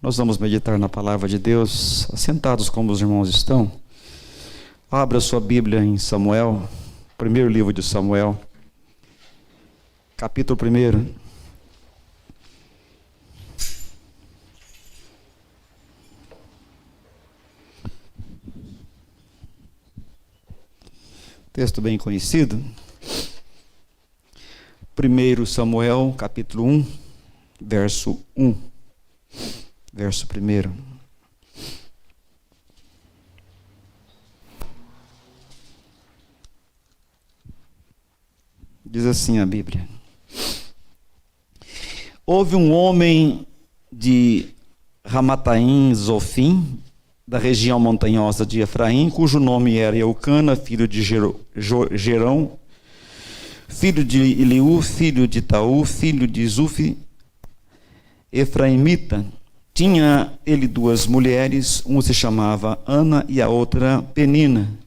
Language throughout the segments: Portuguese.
Nós vamos meditar na palavra de Deus, assentados como os irmãos estão. Abra sua Bíblia em Samuel, primeiro livro de Samuel, capítulo 1. Texto bem conhecido. 1 Samuel, capítulo 1, verso 1. Verso 1. Diz assim a Bíblia: Houve um homem de Ramataim Zofim, da região montanhosa de Efraim, cujo nome era Eucana, filho de Gerão, filho de Eliú, filho de Taú, filho de Zufi, Efraimita. Tinha ele duas mulheres, uma se chamava Ana e a outra Penina.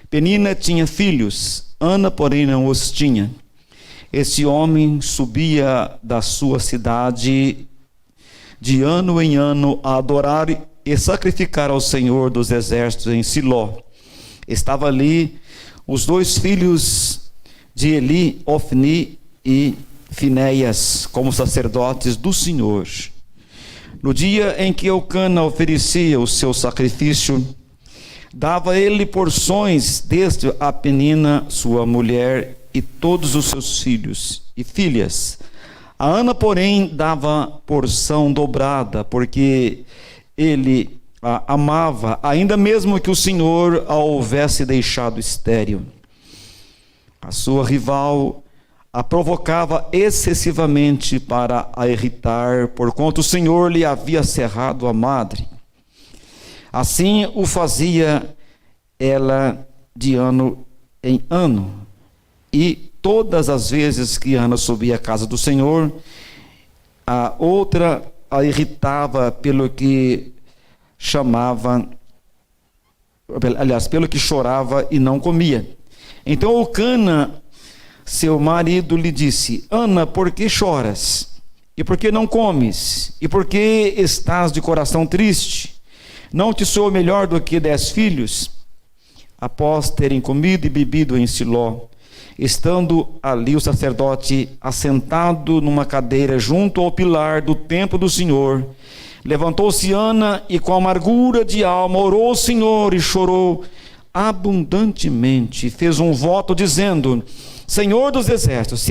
Penina tinha filhos, Ana, porém, não os tinha. Esse homem subia da sua cidade de ano em ano a adorar e sacrificar ao Senhor dos Exércitos em Siló. Estava ali os dois filhos de Eli, Ofni e Finéias, como sacerdotes do Senhor. No dia em que Eucana oferecia o seu sacrifício, dava ele porções deste a Penina, sua mulher, e todos os seus filhos e filhas. A Ana, porém, dava porção dobrada, porque ele a amava, ainda mesmo que o Senhor a houvesse deixado estéril. A sua rival a provocava excessivamente para a irritar, porquanto o Senhor lhe havia cerrado a madre. Assim o fazia ela de ano em ano. E todas as vezes que Ana subia à casa do Senhor, a outra a irritava pelo que pelo que chorava e não comia. Então Eucana, seu marido, lhe disse: Ana, por que choras? E por que não comes? E por que estás de coração triste? Não te sou melhor do que 10 filhos? Após terem comido e bebido em Siló, estando ali o sacerdote assentado numa cadeira junto ao pilar do templo do Senhor, levantou-se Ana e com amargura de alma orou ao Senhor e chorou abundantemente. Fez um voto dizendo: Senhor dos Exércitos,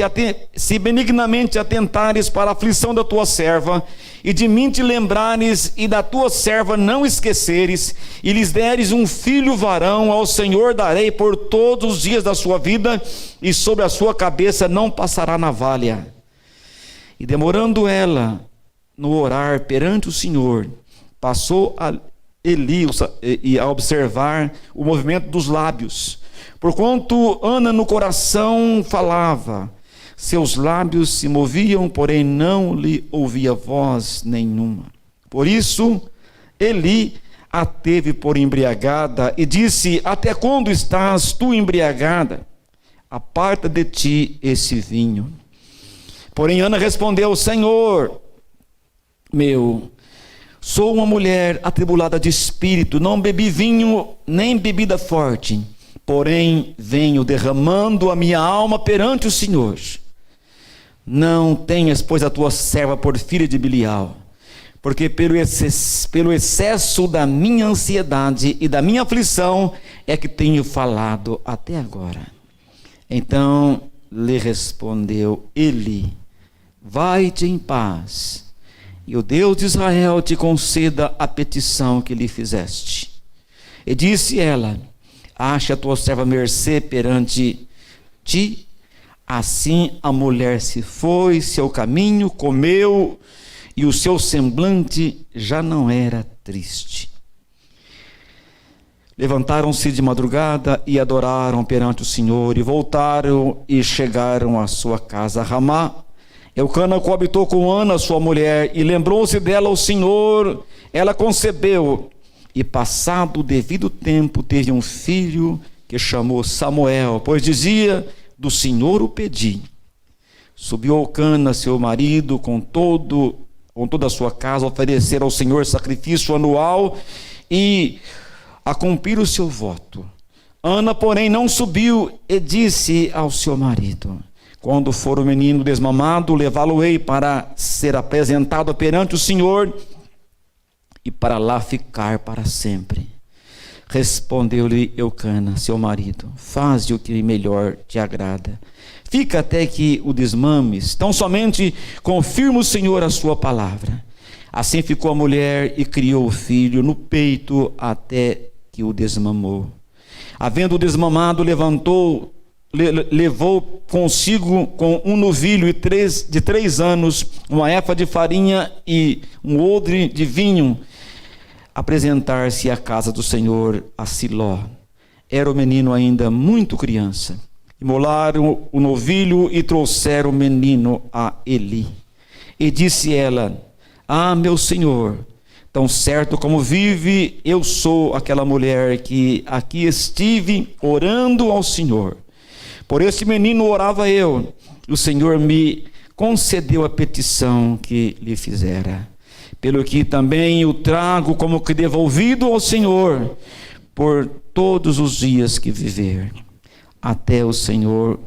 se benignamente atentares para a aflição da tua serva, e de mim te lembrares, e da tua serva não esqueceres, e lhes deres um filho varão, ao Senhor darei por todos os dias da sua vida, e sobre a sua cabeça não passará navalha. E demorando ela no orar perante o Senhor, passou a Eli e a observar o movimento dos lábios. Porquanto Ana no coração falava, seus lábios se moviam, porém não lhe ouvia voz nenhuma. Por isso Eli a teve por embriagada e disse: Até quando estás tu embriagada? Aparta de ti esse vinho. Porém Ana respondeu: Senhor meu, sou uma mulher atribulada de espírito, não bebi vinho nem bebida forte, porém venho derramando a minha alma perante o Senhor. Não tenhas, pois, a tua serva por filha de Belial, porque pelo excesso da minha ansiedade e da minha aflição é que tenho falado até agora. Então lhe respondeu Eli: Vai-te em paz, e o Deus de Israel te conceda a petição que lhe fizeste. E disse ela: Acha a tua serva mercê perante ti. Assim a mulher se foi seu caminho, comeu, e o seu semblante já não era triste. Levantaram-se de madrugada e adoraram perante o Senhor, e voltaram e chegaram à sua casa a Ramá. Eucana coabitou com Ana, sua mulher, e lembrou-se dela o Senhor. Ela concebeu, e passado o devido tempo teve um filho que chamou Samuel, pois dizia: do Senhor o pedi. Subiu Eucana, seu marido, com todo com toda a sua casa, oferecer ao Senhor sacrifício anual e a cumprir o seu voto. Ana, porém, não subiu e disse ao seu marido: quando for o menino desmamado, levá-lo-ei para ser apresentado perante o Senhor e para lá ficar para sempre. Respondeu-lhe Eucana, seu marido: faze o que melhor te agrada. Fica até que o desmames, tão somente confirma o Senhor a sua palavra. Assim ficou a mulher e criou o filho no peito até que o desmamou. Havendo desmamado, levou consigo com um novilho de 3 anos, uma efa de farinha e um odre de vinho, apresentar-se à casa do Senhor a Siló. Era o menino ainda muito criança. Imolaram o novilho e trouxeram o menino a Eli. E disse ela: ah, meu senhor, tão certo como vive, eu sou aquela mulher que aqui estive orando ao Senhor. Por esse menino orava eu, o Senhor me concedeu a petição que lhe fizera. Pelo que também o trago como que devolvido ao Senhor, por todos os dias que viver. Até o Senhor,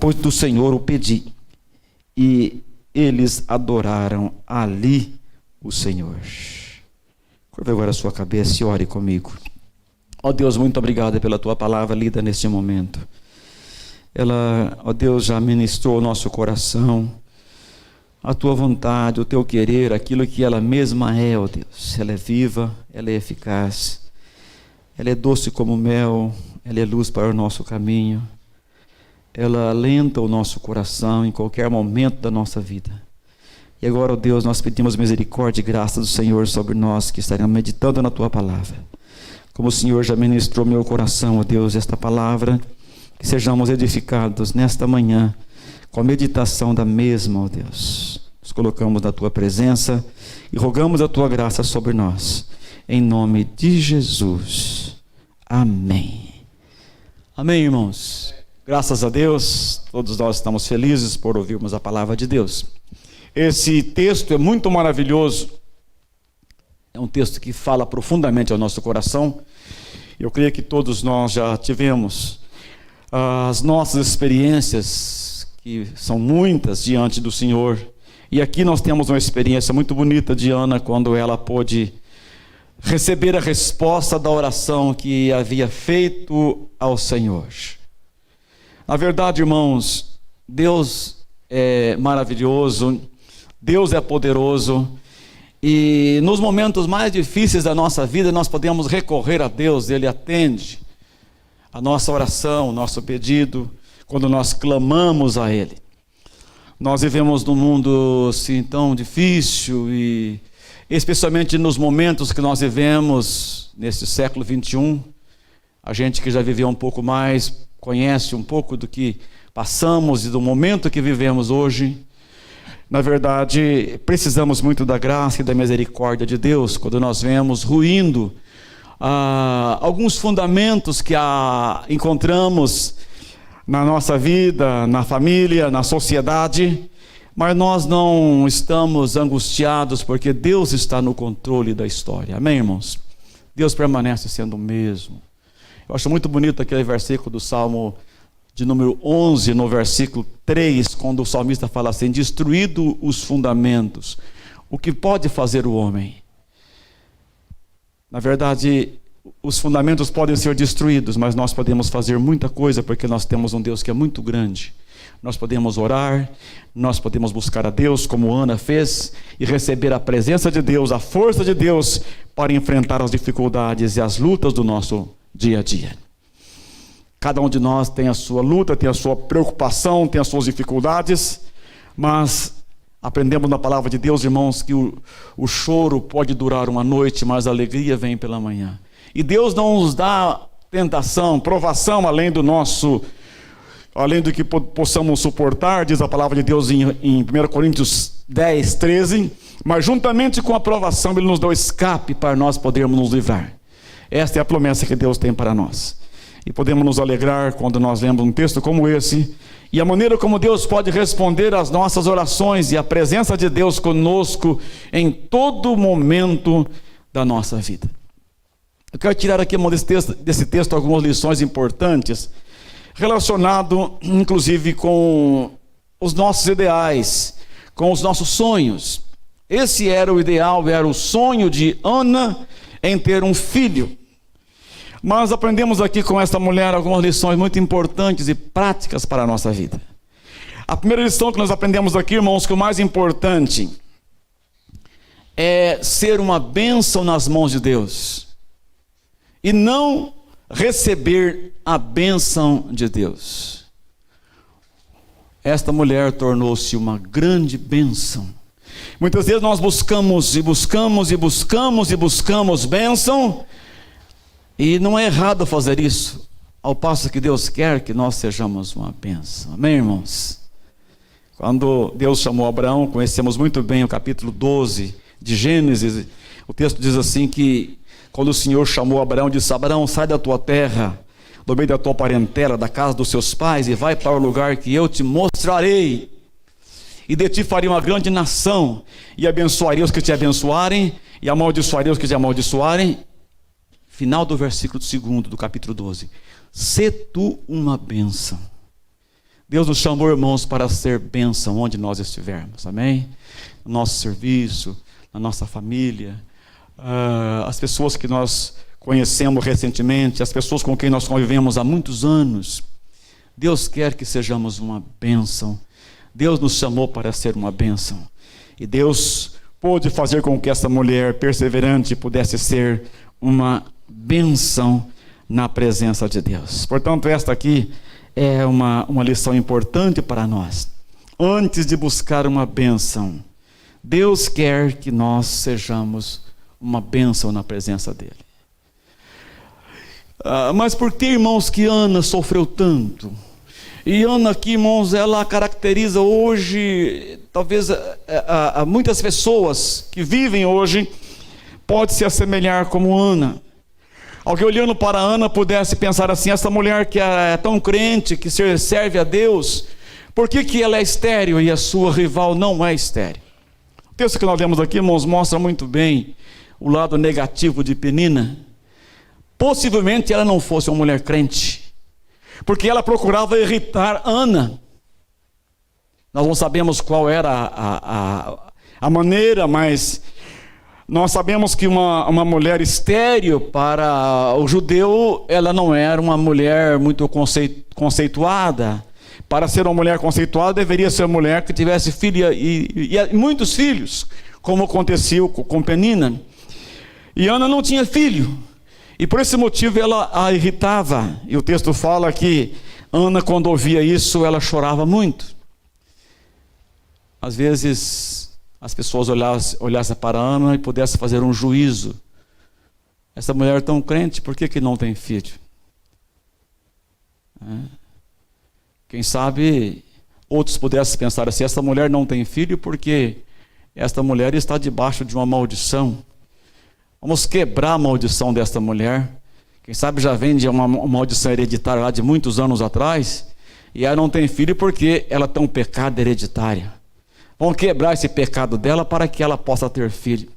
pois do Senhor o pedi. E eles adoraram ali o Senhor. Curva agora a sua cabeça e ore comigo. Ó Deus, muito obrigado pela tua palavra lida neste momento. Ela, ó Deus, já ministrou o nosso coração, a tua vontade, o teu querer, aquilo que ela mesma é, ó Deus. Ela é viva, ela é eficaz, ela é doce como mel, ela é luz para o nosso caminho. Ela alenta o nosso coração em qualquer momento da nossa vida. E agora, ó Deus, nós pedimos misericórdia e graça do Senhor sobre nós que estaremos meditando na tua palavra. Como o Senhor já ministrou meu coração, ó Deus, esta palavra, que sejamos edificados nesta manhã com a meditação da mesma, ó Deus. Nos colocamos na tua presença e rogamos a tua graça sobre nós. Em nome de Jesus. Amém. Amém, irmãos. Graças a Deus, todos nós estamos felizes por ouvirmos a palavra de Deus. Esse texto é muito maravilhoso. É um texto que fala profundamente ao nosso coração. Eu creio que todos nós já tivemos as nossas experiências, que são muitas diante do Senhor. E aqui nós temos uma experiência muito bonita de Ana, quando ela pôde receber a resposta da oração que havia feito ao Senhor. Na verdade, irmãos, Deus é maravilhoso, Deus é poderoso, e nos momentos mais difíceis da nossa vida nós podemos recorrer a Deus. Ele atende a nossa oração, o nosso pedido, quando nós clamamos a Ele. Nós vivemos num mundo assim tão difícil, e especialmente nos momentos que nós vivemos neste século 21, a gente que já viveu um pouco mais, conhece um pouco do que passamos e do momento que vivemos hoje. Na verdade, precisamos muito da graça e da misericórdia de Deus, quando nós vemos ruindo alguns fundamentos que encontramos na nossa vida, na família, na sociedade, mas nós não estamos angustiados, porque Deus está no controle da história. Amém, irmãos? Deus permanece sendo o mesmo. Eu acho muito bonito aquele versículo do Salmo de número 11, no versículo 3, quando o salmista fala assim: destruído os fundamentos, o que pode fazer o homem? Na verdade, os fundamentos podem ser destruídos, mas nós podemos fazer muita coisa, porque nós temos um Deus que é muito grande. Nós podemos orar, nós podemos buscar a Deus, como Ana fez, e receber a presença de Deus, a força de Deus, para enfrentar as dificuldades e as lutas do nosso dia a dia. Cada um de nós tem a sua luta, tem a sua preocupação, tem as suas dificuldades, mas aprendemos na palavra de Deus, irmãos, que o choro pode durar uma noite, mas a alegria vem pela manhã. E Deus não nos dá tentação, provação além do que possamos suportar, diz a palavra de Deus em 1 Coríntios 10, 13, mas juntamente com a provação Ele nos dá o escape para nós podermos nos livrar. Esta é a promessa que Deus tem para nós. E podemos nos alegrar quando nós lemos um texto como esse, e a maneira como Deus pode responder às nossas orações e a presença de Deus conosco em todo momento da nossa vida. Eu quero tirar aqui desse texto algumas lições importantes, relacionado inclusive com os nossos ideais, com os nossos sonhos. Esse era o ideal, era o sonho de Ana em ter um filho. Mas aprendemos aqui com esta mulher algumas lições muito importantes e práticas para a nossa vida. A primeira lição que nós aprendemos aqui, irmãos, que o mais importante é ser uma bênção nas mãos de Deus e não receber a bênção de Deus. Esta mulher tornou-se uma grande bênção. Muitas vezes nós buscamos bênção, e não é errado fazer isso, ao passo que Deus quer que nós sejamos uma bênção. Amém, irmãos? Quando Deus chamou Abraão, conhecemos muito bem o capítulo 12 de Gênesis, o texto diz assim que quando o Senhor chamou Abraão, disse: Abraão, sai da tua terra, do meio da tua parentela, da casa dos seus pais, e vai para o lugar que eu te mostrarei, e de ti farei uma grande nação, e abençoarei os que te abençoarem, e amaldiçoarei os que te amaldiçoarem. Final do versículo 2 do capítulo 12. Sê tu uma bênção. Deus nos chamou, irmãos, para ser bênção onde nós estivermos, amém? No nosso serviço, na nossa família, as pessoas que nós conhecemos recentemente, as pessoas com quem nós convivemos há muitos anos. Deus quer que sejamos uma bênção. Deus nos chamou para ser uma bênção. E Deus pôde fazer com que essa mulher perseverante pudesse ser uma bênção na presença de Deus. Portanto, esta aqui é uma lição importante para nós. Antes de buscar uma bênção, Deus quer que nós sejamos uma bênção na presença dele. Mas por que, irmãos, que Ana sofreu tanto? E Ana aqui, irmãos, ela caracteriza hoje, talvez muitas pessoas que vivem hoje, pode se assemelhar como Ana. Alguém olhando para Ana pudesse pensar assim: essa mulher que é tão crente, que serve a Deus, por que ela é estéril e a sua rival não é estéril? O texto que nós lemos aqui, irmãos, mostra muito bem o lado negativo de Penina. Possivelmente ela não fosse uma mulher crente, porque ela procurava irritar Ana. Nós não sabemos qual era a maneira, mas nós sabemos que uma mulher estéril para o judeu, ela não era uma mulher muito conceituada. Para ser uma mulher conceituada, deveria ser uma mulher que tivesse filha e muitos filhos, como aconteceu com Penina. E Ana não tinha filho, e por esse motivo ela a irritava. E o texto fala que Ana, quando ouvia isso, ela chorava muito. Às vezes as pessoas olhassem para Ana e pudessem fazer um juízo: essa mulher tão crente, por que não tem filho? Quem sabe outros pudessem pensar assim: essa mulher não tem filho porque esta mulher está debaixo de uma maldição. Vamos quebrar a maldição desta mulher. Quem sabe já vem de uma maldição hereditária lá de muitos anos atrás, e ela não tem filho porque ela tem um pecado hereditário. Vamos quebrar esse pecado dela para que ela possa ter filho.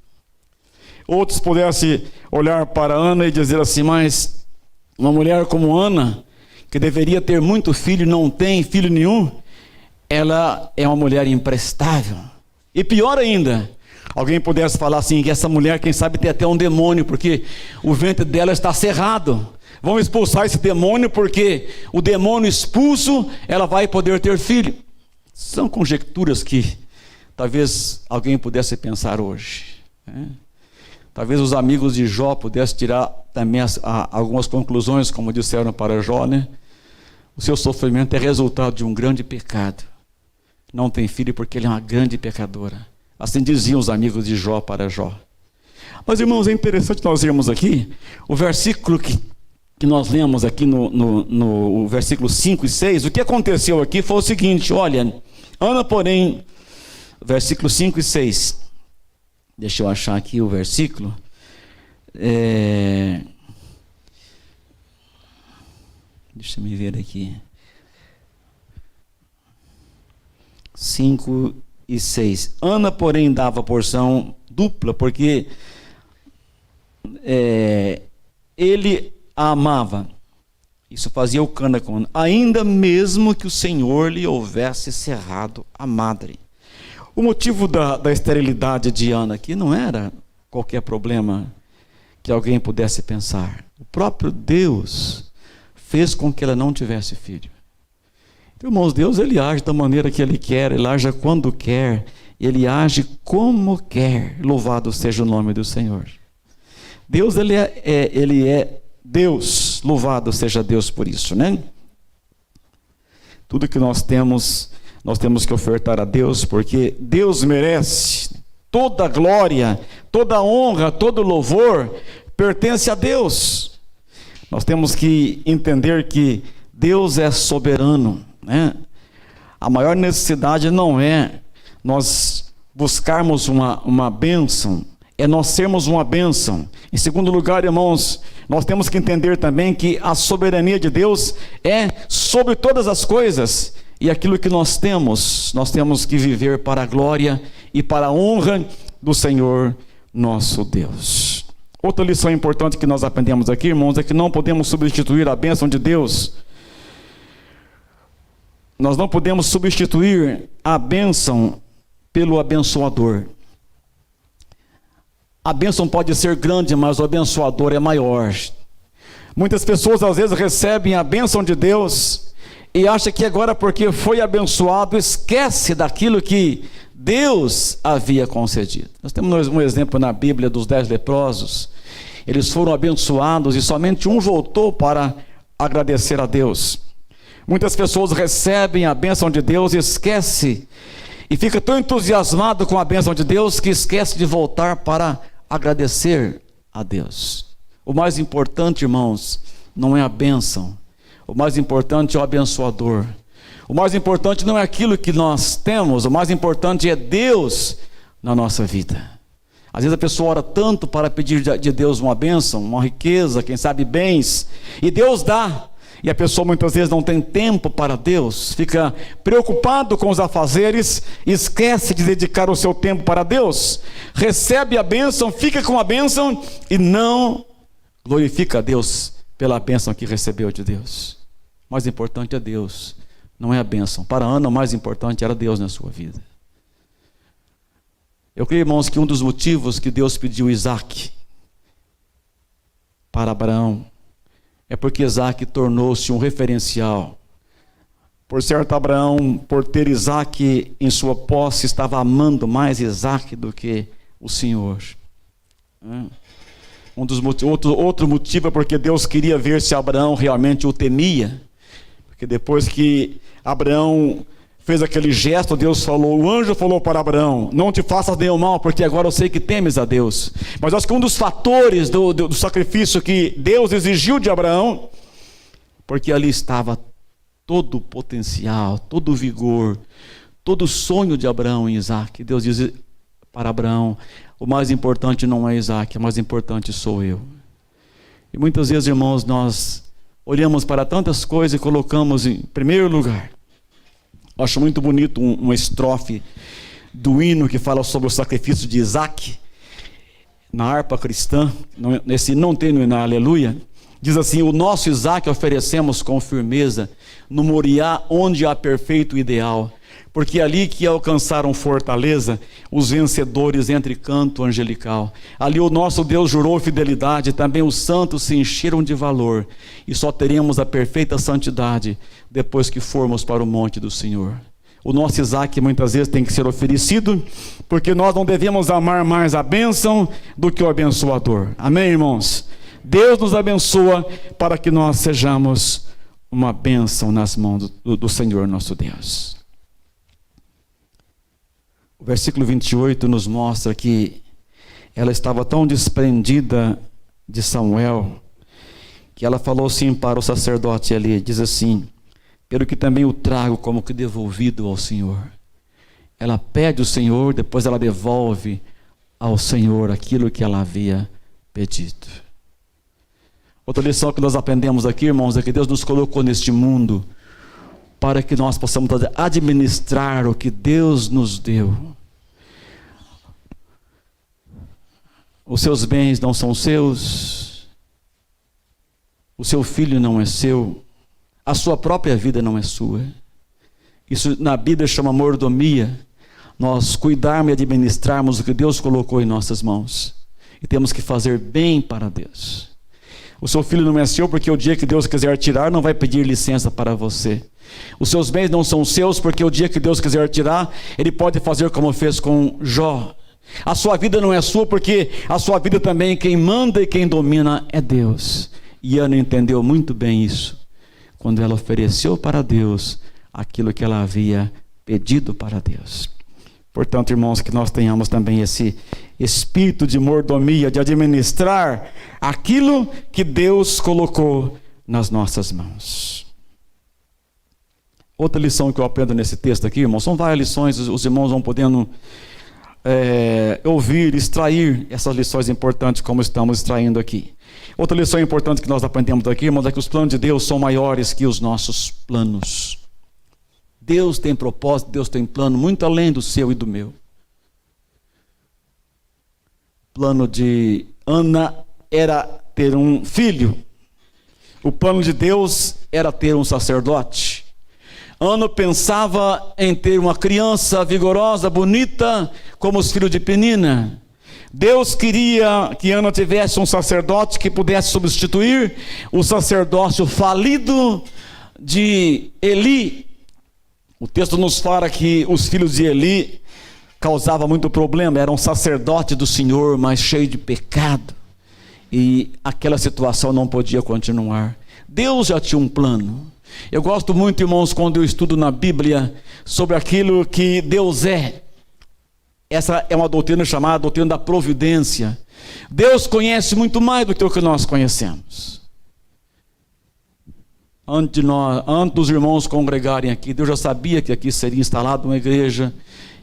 Outros pudessem olhar para Ana e dizer assim: mas uma mulher como Ana, que deveria ter muito filho, não tem filho nenhum, ela é uma mulher imprestável. E pior ainda, alguém pudesse falar assim, que essa mulher, quem sabe, tem até um demônio, porque o ventre dela está cerrado. Vamos expulsar esse demônio, porque o demônio expulso, ela vai poder ter filho. São conjecturas que talvez alguém pudesse pensar hoje, né? Talvez os amigos de Jó pudessem tirar também algumas conclusões, como disseram para Jó, né? O seu sofrimento é resultado de um grande pecado. Não tem filho porque ele é uma grande pecadora. Assim diziam os amigos de Jó para Jó. Mas, irmãos, é interessante nós irmos aqui, o versículo que nós lemos aqui no versículo 5 e 6, o que aconteceu aqui foi o seguinte: olha, Ana, porém, versículo 5 e 6, deixa eu achar aqui o versículo, Deixa eu ver aqui. 5 e 6. Ana, porém, dava porção dupla, porque ele a amava. Isso fazia o Cana com Ana, ainda mesmo que o Senhor lhe houvesse cerrado a madre. O motivo da esterilidade de Ana aqui não era qualquer problema que alguém pudesse pensar. O próprio Deus fez com que ela não tivesse filho. Então, irmãos, Deus ele age da maneira que ele quer, ele age quando quer, ele age como quer. Louvado seja o nome do Senhor. Deus ele é Deus, louvado seja Deus por isso, né? Tudo que nós temos que ofertar a Deus, porque Deus merece toda a glória, toda a honra, todo o louvor, pertence a Deus. Nós temos que entender que Deus é soberano, né? A maior necessidade não é nós buscarmos uma bênção, é nós sermos uma bênção. Em segundo lugar, irmãos, nós temos que entender também que a soberania de Deus é sobre todas as coisas, e aquilo que nós temos que viver para a glória e para a honra do Senhor nosso Deus. Outra lição importante que nós aprendemos aqui, irmãos, é que não podemos substituir a bênção de Deus. Nós não podemos substituir a bênção pelo abençoador. A bênção pode ser grande, mas o abençoador é maior. Muitas pessoas às vezes recebem a bênção de Deus e acham que agora porque foi abençoado, esquece daquilo que Deus havia concedido. Nós temos um exemplo na Bíblia dos 10 leprosos. Eles foram abençoados e somente um voltou para agradecer a Deus. Muitas pessoas recebem a bênção de Deus e esquece, e fica tão entusiasmado com a bênção de Deus que esquece de voltar para agradecer a Deus. O mais importante, irmãos, não é a bênção. O mais importante é o abençoador. O mais importante não é aquilo que nós temos, o mais importante é Deus na nossa vida. Às vezes a pessoa ora tanto para pedir de Deus uma bênção, uma riqueza, quem sabe bens, e Deus dá. E a pessoa muitas vezes não tem tempo para Deus, fica preocupado com os afazeres, esquece de dedicar o seu tempo para Deus, recebe a bênção, fica com a bênção e não glorifica a Deus pela bênção que recebeu de Deus. O mais importante é Deus, não é a bênção. Para Ana, o mais importante era Deus na sua vida. Eu creio, irmãos, que um dos motivos que Deus pediu Isaac para Abraão é porque Isaac tornou-se um referencial. Por certo, Abraão, por ter Isaac em sua posse, estava amando mais Isaac do que o Senhor. Outro motivo é porque Deus queria ver se Abraão realmente o temia. Porque depois que Abraão fez aquele gesto, Deus falou, o anjo falou para Abraão, não te faças nenhum mal, porque agora eu sei que temes a Deus. Mas acho que um dos fatores do sacrifício que Deus exigiu de Abraão, porque ali estava todo o potencial, todo o vigor, todo o sonho de Abraão em Isaac. Deus diz para Abraão, o mais importante não é Isaac, o mais importante sou eu. E muitas vezes, irmãos, nós olhamos para tantas coisas e colocamos em primeiro lugar. Eu acho muito bonito uma estrofe do hino que fala sobre o sacrifício de Isaac, na harpa cristã, nesse não tem no hino, aleluia. Diz assim, o nosso Isaac oferecemos com firmeza, no Moriá onde há perfeito ideal, porque ali que alcançaram fortaleza, os vencedores entre canto angelical. Ali o nosso Deus jurou fidelidade, também os santos se encheram de valor, e só teremos a perfeita santidade depois que formos para o monte do Senhor. O nosso Isaac muitas vezes tem que ser oferecido, porque nós não devemos amar mais a bênção do que o abençoador. Amém, irmãos? Deus nos abençoa para que nós sejamos uma bênção nas mãos do Senhor nosso Deus. O versículo 28 nos mostra que ela estava tão desprendida de Samuel, que ela falou assim para o sacerdote ali, diz assim, pelo que também o trago como que devolvido ao Senhor. Ela pede ao Senhor, depois ela devolve ao Senhor aquilo que ela havia pedido. Outra lição que nós aprendemos aqui, irmãos, é que Deus nos colocou neste mundo para que nós possamos administrar o que Deus nos deu. Os seus bens não são seus, o seu filho não é seu, a sua própria vida não é sua. Isso na Bíblia chama mordomia. Nós cuidarmos e administrarmos o que Deus colocou em nossas mãos. E temos que fazer bem para Deus. O seu filho não é seu porque o dia que Deus quiser tirar, não vai pedir licença para você. Os seus bens não são seus porque o dia que Deus quiser tirar, Ele pode fazer como fez com Jó. A sua vida não é sua porque a sua vida também, quem manda e quem domina é Deus. E Ana entendeu muito bem isso, quando ela ofereceu para Deus aquilo que ela havia pedido para Deus. Portanto, irmãos, que nós tenhamos também esse espírito de mordomia, de administrar aquilo que Deus colocou nas nossas mãos. Outra lição que eu aprendo nesse texto aqui, irmãos, são várias lições, os irmãos vão podendo ouvir, extrair essas lições importantes como estamos extraindo aqui. Outra lição importante que nós aprendemos aqui, irmãos, é que os planos de Deus são maiores que os nossos planos. Deus tem propósito, Deus tem plano muito além do seu e do meu. O plano de Ana era ter um filho. O plano de Deus era ter um sacerdote. Ana pensava em ter uma criança vigorosa, bonita, como os filhos de Penina. Deus queria que Ana tivesse um sacerdote que pudesse substituir o sacerdócio falido de Eli. O texto nos fala que os filhos de Eli causavam muito problema, eram sacerdotes do Senhor, mas cheios de pecado, e aquela situação não podia continuar. Deus já tinha um plano. Eu gosto muito, irmãos, quando eu estudo na Bíblia sobre aquilo que Deus é. Essa é uma doutrina chamada doutrina da providência. Deus conhece muito mais do que o que nós conhecemos. Antes dos irmãos congregarem aqui, Deus já sabia que aqui seria instalada uma igreja,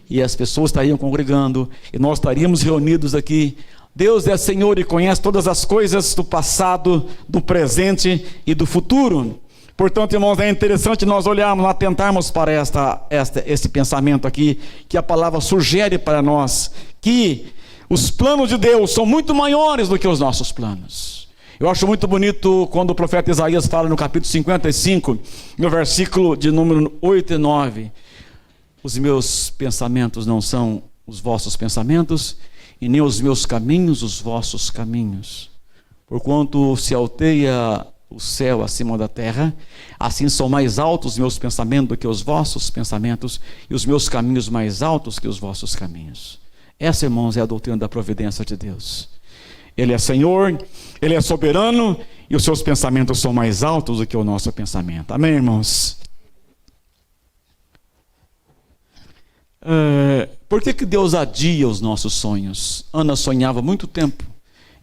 e as pessoas estariam congregando, e nós estaríamos reunidos aqui. Deus é Senhor e conhece todas as coisas do passado, do presente e do futuro. Portanto, irmãos, é interessante nós olharmos, atentarmos para esse pensamento aqui, que a palavra sugere para nós, que os planos de Deus são muito maiores do que os nossos planos. Eu acho muito bonito quando o profeta Isaías fala no capítulo 55, no versículo de número 8 e 9. Os meus pensamentos não são os vossos pensamentos, e nem os meus caminhos os vossos caminhos. Porquanto se alteia o céu acima da terra, assim são mais altos os meus pensamentos do que os vossos pensamentos, e os meus caminhos mais altos que os vossos caminhos. Essa, irmãos, é a doutrina da providência de Deus. Ele é Senhor, Ele é soberano, e os seus pensamentos são mais altos do que o nosso pensamento. Amém, irmãos? Por que Deus adia os nossos sonhos? Ana sonhava muito tempo,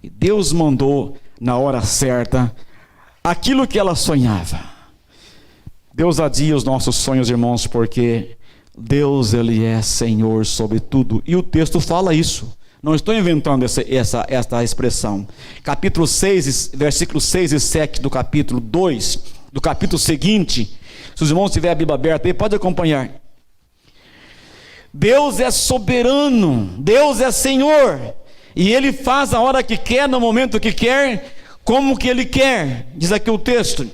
e Deus mandou na hora certa aquilo que ela sonhava. Deus adia os nossos sonhos, irmãos, porque Deus, Ele é Senhor sobre tudo, e o texto fala isso. Não estou inventando esta expressão. Capítulo 6, versículos 6 e 7 do capítulo 2, do capítulo seguinte. Se os irmãos tiverem a Bíblia aberta aí, pode acompanhar. Deus é soberano, Deus é Senhor, e Ele faz a hora que quer, no momento que quer, como que Ele quer. Diz aqui o texto.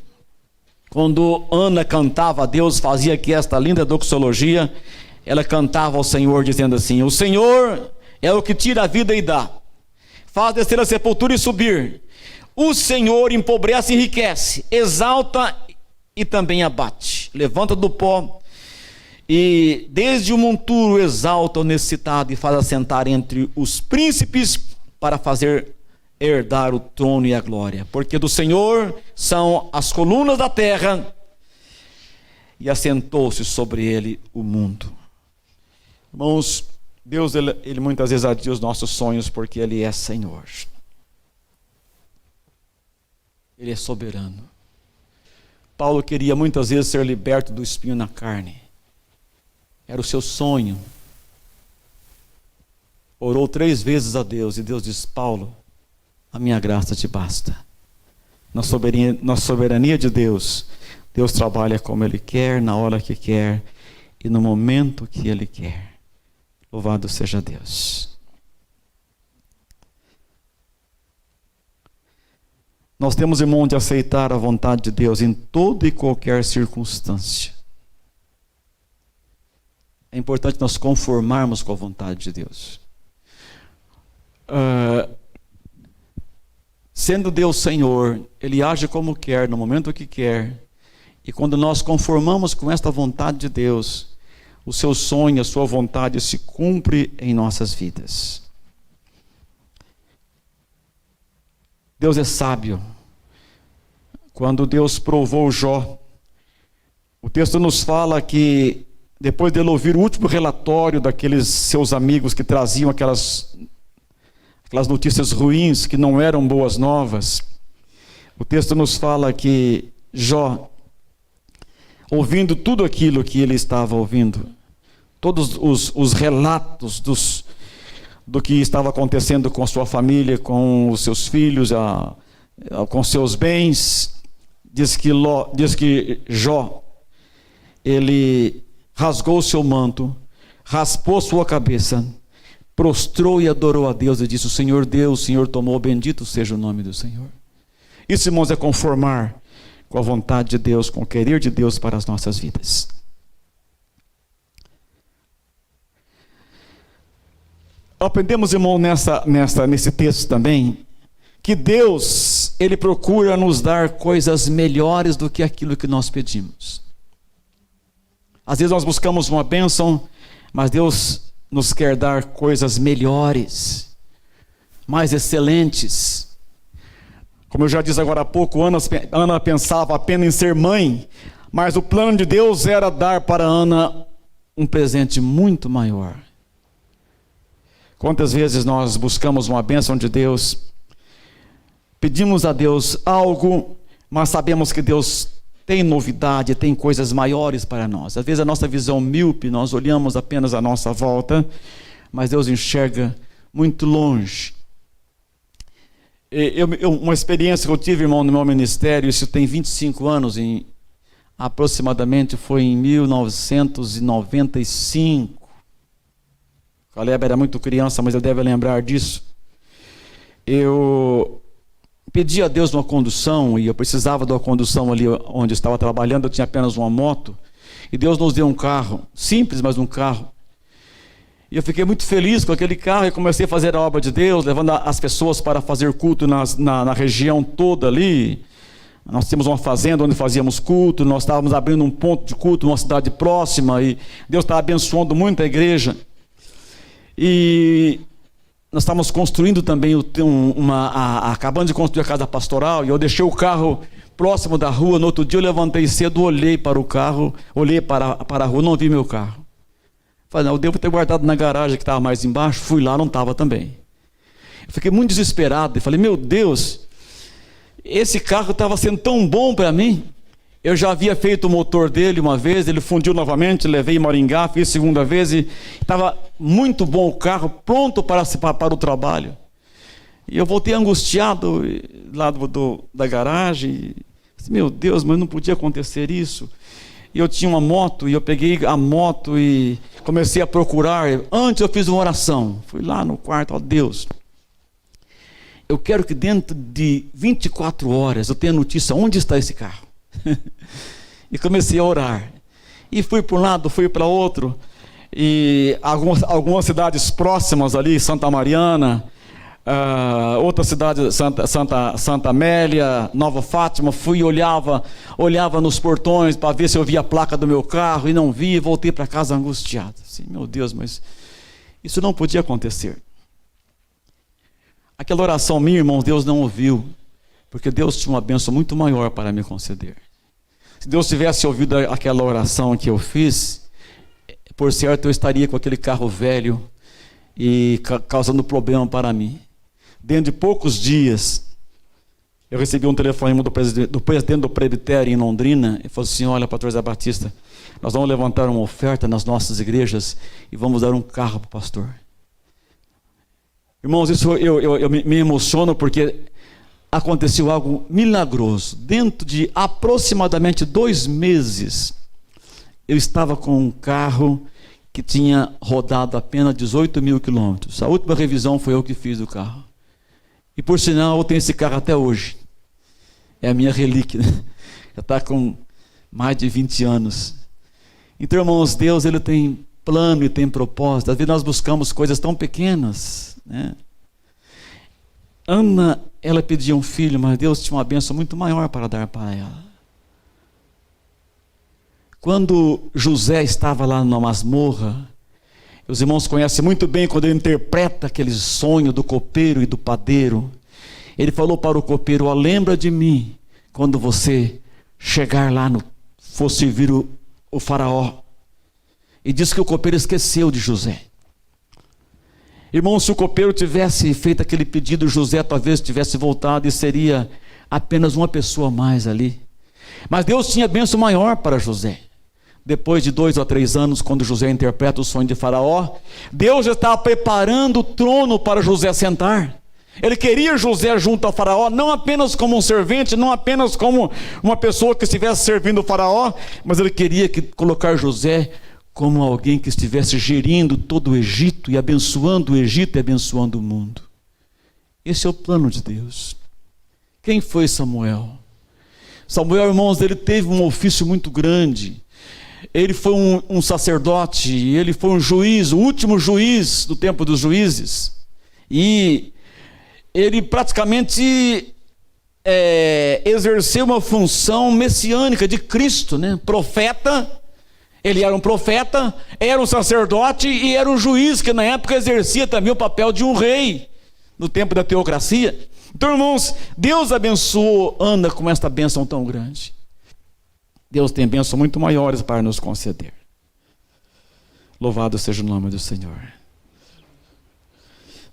Quando Ana cantava a Deus, fazia aqui esta linda doxologia, ela cantava ao Senhor dizendo assim: o Senhor é o que tira a vida e dá, faz descer a sepultura e subir. O Senhor empobrece e enriquece, exalta e também abate, levanta do pó, e desde o monturo exalta o necessitado, e faz assentar entre os príncipes, para fazer herdar o trono e a glória. Porque do Senhor são as colunas da terra, e assentou-se sobre ele o mundo. Irmãos, Deus, ele muitas vezes adia os nossos sonhos porque Ele é Senhor. Ele é soberano. Paulo queria muitas vezes ser liberto do espinho na carne. Era o seu sonho. Orou 3 vezes a Deus, e Deus disse: Paulo, a minha graça te basta. Na soberania de Deus, Deus trabalha como Ele quer, na hora que quer e no momento que Ele quer. Louvado seja Deus. Nós temos, irmão, de aceitar a vontade de Deus em toda e qualquer circunstância. É importante nós conformarmos com a vontade de Deus. Sendo Deus Senhor, Ele age como quer, no momento que quer. E quando nós conformamos com esta vontade de Deus, o seu sonho, a sua vontade se cumpre em nossas vidas. Deus é sábio. Quando Deus provou Jó, o texto nos fala que depois dele ouvir o último relatório daqueles seus amigos que traziam aquelas notícias ruins, que não eram boas novas, o texto nos fala que Jó, ouvindo tudo aquilo que ele estava ouvindo, todos os relatos do que estava acontecendo com a sua família, com os seus filhos, com seus bens, diz que Jó, ele rasgou o seu manto, raspou sua cabeça, prostrou e adorou a Deus e disse: o Senhor deu, o Senhor tomou, bendito seja o nome do Senhor. Isso, irmãos, é conformar com a vontade de Deus, com o querer de Deus para as nossas vidas. Aprendemos, irmão, nesse texto também, que Deus, Ele procura nos dar coisas melhores do que aquilo que nós pedimos. Às vezes nós buscamos uma bênção, mas Deus nos quer dar coisas melhores, mais excelentes. Como eu já disse agora há pouco, Ana pensava apenas em ser mãe, mas o plano de Deus era dar para Ana um presente muito maior. Quantas vezes nós buscamos uma bênção de Deus, pedimos a Deus algo, mas sabemos que Deus tem novidade, tem coisas maiores para nós. Às vezes a nossa visão míope, nós olhamos apenas à nossa volta, mas Deus enxerga muito longe. Uma experiência que eu tive, irmão, no meu ministério, isso tem 25 anos, aproximadamente foi em 1995. Caleb era muito criança, mas ele deve lembrar disso. Eu pedi a Deus uma condução, e eu precisava de uma condução ali onde eu estava trabalhando. Eu tinha apenas uma moto, e Deus nos deu um carro, simples, mas um carro. E eu fiquei muito feliz com aquele carro, e comecei a fazer a obra de Deus, levando as pessoas para fazer culto na região toda ali. Nós tínhamos uma fazenda onde fazíamos culto, nós estávamos abrindo um ponto de culto numa cidade próxima, e Deus estava abençoando muito a igreja. E nós estávamos construindo também, acabando de construir a casa pastoral, e eu deixei o carro próximo da rua. No outro dia eu levantei cedo, olhei para o carro, olhei para a rua, não vi meu carro. Falei, não, eu devo ter guardado na garagem que estava mais embaixo. Fui lá, não estava também. Eu fiquei muito desesperado e falei, meu Deus, esse carro estava sendo tão bom para mim. Eu já havia feito o motor dele uma vez, ele fundiu novamente, levei em Maringá, fiz segunda vez, e estava muito bom o carro, pronto para o trabalho. E eu voltei angustiado lá da garagem. Disse, meu Deus, mas não podia acontecer isso. E eu tinha uma moto, e eu peguei a moto e comecei a procurar. Antes eu fiz uma oração, fui lá no quarto, ó Deus, eu quero que dentro de 24 horas eu tenha notícia onde está esse carro. E comecei a orar, e fui para um lado, fui para outro, e algumas cidades próximas ali, Santa Mariana, outra cidade, Santa Amélia, Nova Fátima, fui e olhava nos portões para ver se eu via a placa do meu carro, e não vi, e voltei para casa angustiado, assim, meu Deus, mas isso não podia acontecer. Aquela oração minha, irmãos, Deus não ouviu, porque Deus tinha uma bênção muito maior para me conceder. Se Deus tivesse ouvido aquela oração que eu fiz, por certo eu estaria com aquele carro velho e causando problema para mim. Dentro de poucos dias, eu recebi um telefonema do presidente do presbitério em Londrina, e falou assim, olha, pastor Zé Batista, nós vamos levantar uma oferta nas nossas igrejas e vamos dar um carro para o pastor. Irmãos, isso eu me emociono, porque aconteceu algo milagroso. Dentro de aproximadamente 2 meses, eu estava com um carro que tinha rodado apenas 18 mil quilômetros. A última revisão foi eu que fiz do carro. E por sinal, eu tenho esse carro até hoje. É a minha relíquia, né? Já está com mais de 20 anos. Então, irmãos, Deus, Ele tem plano e tem propósito. Às vezes nós buscamos coisas tão pequenas, né? Ana, ela pedia um filho, mas Deus tinha uma bênção muito maior para dar para ela. Quando José estava lá na masmorra, os irmãos conhecem muito bem quando ele interpreta aquele sonho do copeiro e do padeiro. Ele falou para o copeiro: ó, lembra de mim quando você chegar lá, for servir o faraó. E diz que o copeiro esqueceu de José. Irmão, se o copeiro tivesse feito aquele pedido, José talvez tivesse voltado e seria apenas uma pessoa a mais ali. Mas Deus tinha bênção maior para José. Depois de 2 ou 3 anos, quando José interpreta o sonho de Faraó, Deus já estava preparando o trono para José sentar. Ele queria José junto ao Faraó, não apenas como um servente, não apenas como uma pessoa que estivesse servindo o Faraó, mas ele queria colocar José como alguém que estivesse gerindo todo o Egito e abençoando o Egito e abençoando o mundo. Esse é o plano de Deus. Quem foi Samuel? Samuel, irmãos, ele teve um ofício muito grande. Ele foi um sacerdote, ele foi um juiz, o último juiz do tempo dos juízes. E ele praticamente exerceu uma função messiânica de Cristo, né? Profeta. Ele era um profeta, era um sacerdote e era um juiz que na época exercia também o papel de um rei, no tempo da teocracia. Então, irmãos, Deus abençoou Ana com esta bênção tão grande. Deus tem bênçãos muito maiores para nos conceder. Louvado seja o nome do Senhor.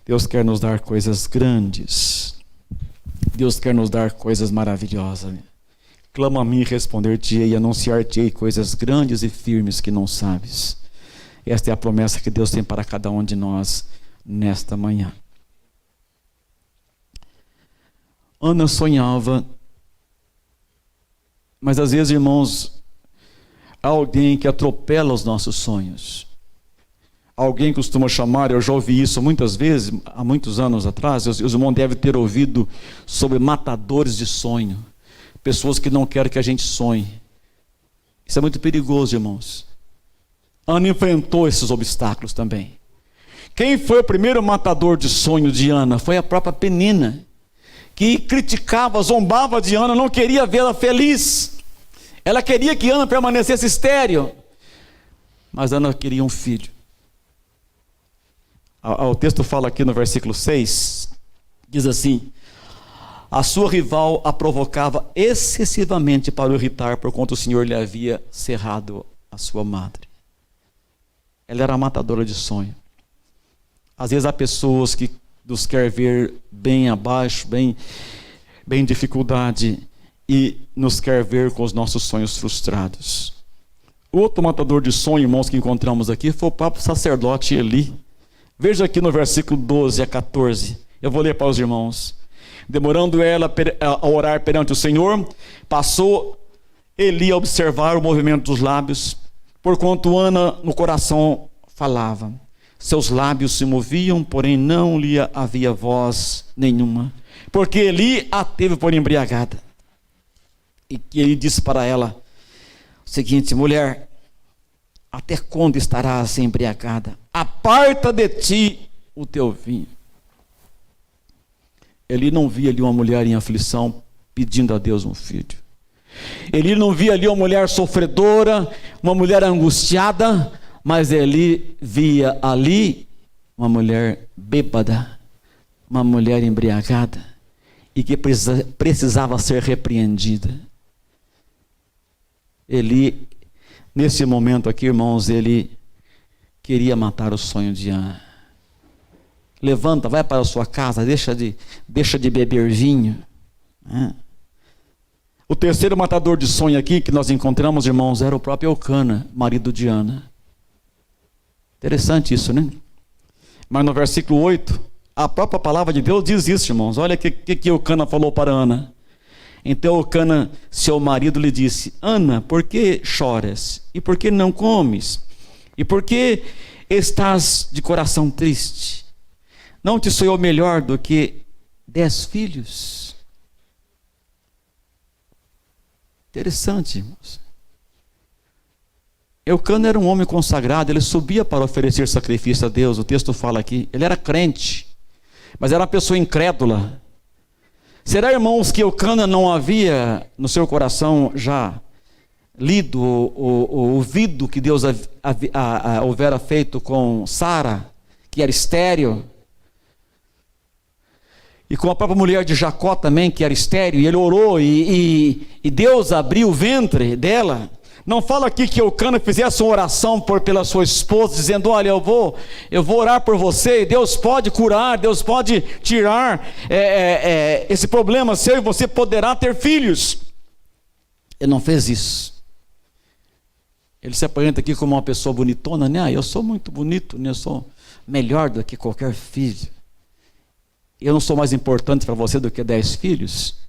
Deus quer nos dar coisas grandes. Deus quer nos dar coisas maravilhosas. Clama a mim e responder-te-ei, anunciar-te-ei coisas grandes e firmes que não sabes. Esta é a promessa que Deus tem para cada um de nós nesta manhã. Ana sonhava, mas às vezes, irmãos, há alguém que atropela os nossos sonhos. Alguém costuma chamar, eu já ouvi isso muitas vezes, há muitos anos atrás, os irmãos devem ter ouvido sobre matadores de sonho. Pessoas que não querem que a gente sonhe. Isso é muito perigoso, irmãos. Ana enfrentou esses obstáculos também. Quem foi o primeiro matador de sonho de Ana? Foi a própria Penina, que criticava, zombava de Ana, não queria vê-la feliz. Ela queria que Ana permanecesse estéril. Mas Ana queria um filho. O texto fala aqui no versículo 6, diz assim: a sua rival a provocava excessivamente para o irritar, porquanto o Senhor lhe havia cerrado a sua madre. Ela era matadora de sonho. Às vezes há pessoas que nos querem ver bem abaixo, bem em dificuldade, e nos quer ver com os nossos sonhos frustrados. O outro matador de sonho, irmãos, que encontramos aqui foi o próprio sacerdote Eli. Veja aqui no versículo 12 a 14. Eu vou ler para os irmãos. Demorando ela a orar perante o Senhor, passou Eli a observar o movimento dos lábios, porquanto Ana no coração falava. Seus lábios se moviam, porém não lhe havia voz nenhuma, porque Eli a teve por embriagada. E que ele disse para ela o seguinte: mulher, até quando estarás embriagada? Aparta de ti o teu vinho. Ele não via ali uma mulher em aflição pedindo a Deus um filho. Ele não via ali uma mulher sofredora, uma mulher angustiada, mas ele via ali uma mulher bêbada, uma mulher embriagada e que precisava ser repreendida. Ele, nesse momento aqui, irmãos, ele queria matar o sonho de Ana. Levanta, vai para a sua casa, deixa de beber vinho. O terceiro matador de sonho aqui que nós encontramos, irmãos, era o próprio Elcana, marido de Ana. Interessante isso, né? Mas no versículo 8, A própria palavra de Deus diz isso, irmãos. Olha o que Eucana falou para Ana. Então Eucana, seu marido, lhe disse: Ana, por que choras? E por que não comes? E por que estás de coração triste? Não te sou eu melhor do que 10 filhos? Interessante, irmãos. Eucana era um homem consagrado, ele subia para oferecer sacrifício a Deus. O texto fala aqui, ele era crente, mas era uma pessoa incrédula. Será, irmãos, que Eucana não havia no seu coração já lido ou ouvido que Deus houvera feito com Sara, que era estéril, e com a própria mulher de Jacó também, que era estéril, e ele orou e Deus abriu o ventre dela? Não fala aqui que Eucana fizesse uma oração pela sua esposa, dizendo: olha, eu vou orar por você, Deus pode curar, Deus pode tirar esse problema seu e você poderá ter filhos. Ele não fez isso. Ele se apresenta aqui como uma pessoa bonitona, né? Eu sou muito bonito, né? Eu sou melhor do que qualquer filho. Eu não sou mais importante para você do que 10 filhos.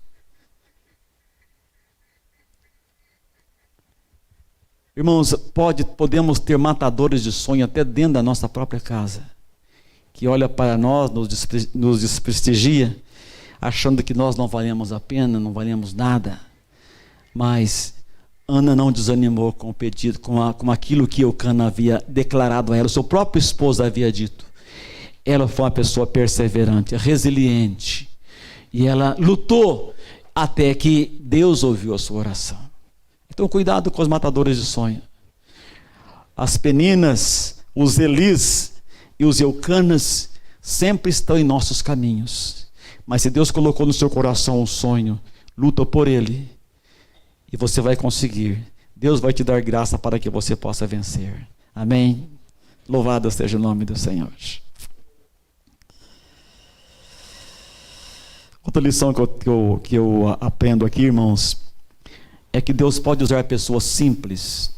Irmãos, podemos ter matadores de sonho até dentro da nossa própria casa, que olha para nós, nos desprestigia, achando que nós não valemos a pena, não valemos nada. Mas Ana não desanimou com o pedido, com aquilo que Eucana havia declarado a ela, o seu próprio esposo havia dito. Ela foi uma pessoa perseverante, resiliente, e ela lutou até que Deus ouviu a sua oração. Então, cuidado com os matadores de sonho. As Peninas, os Elis e os Eucanas sempre estão em nossos caminhos. Mas se Deus colocou no seu coração um sonho, luta por ele e você vai conseguir. Deus vai te dar graça para que você possa vencer. Amém? Louvado seja o nome do Senhor. Outra lição que eu aprendo aqui, irmãos, é que Deus pode usar pessoas simples.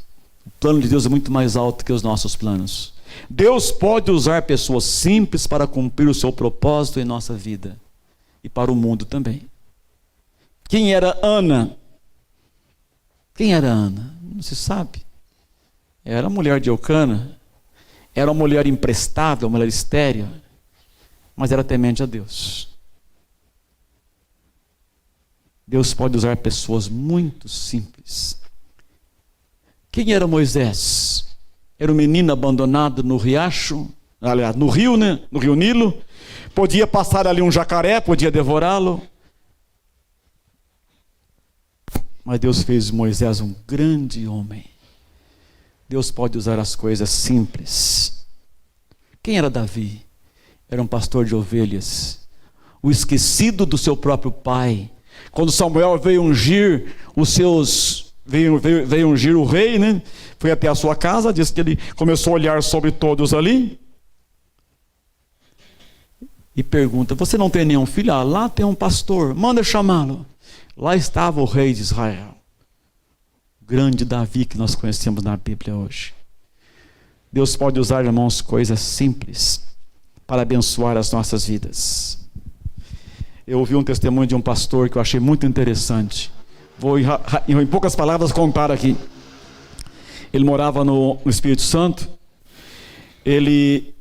O plano de Deus é muito mais alto que os nossos planos. Deus pode usar pessoas simples para cumprir o seu propósito em nossa vida e para o mundo também. Quem era Ana? Quem era Ana? Não se sabe. Era a mulher de Eucana. Era uma mulher imprestável, uma mulher estéril, mas era temente a Deus. Deus pode usar pessoas muito simples. Quem era Moisés? Era um menino abandonado no riacho, aliás, no rio, né? No rio Nilo. Podia passar ali um jacaré, podia devorá-lo. Mas Deus fez de Moisés um grande homem. Deus pode usar as coisas simples. Quem era Davi? Era um pastor de ovelhas, o esquecido do seu próprio pai. Quando Samuel veio ungir veio ungir o rei, né? Foi até a sua casa, disse que ele começou a olhar sobre todos ali e pergunta: você não tem nenhum filho? Ah, lá tem um pastor, manda chamá-lo. Lá estava o rei de Israel, o grande Davi que nós conhecemos na Bíblia hoje. Deus pode usar, irmãos, coisas simples para abençoar as nossas vidas. Eu ouvi um testemunho de um pastor que eu achei muito interessante. Vou em poucas palavras contar aqui. Ele morava no Espírito Santo. Ele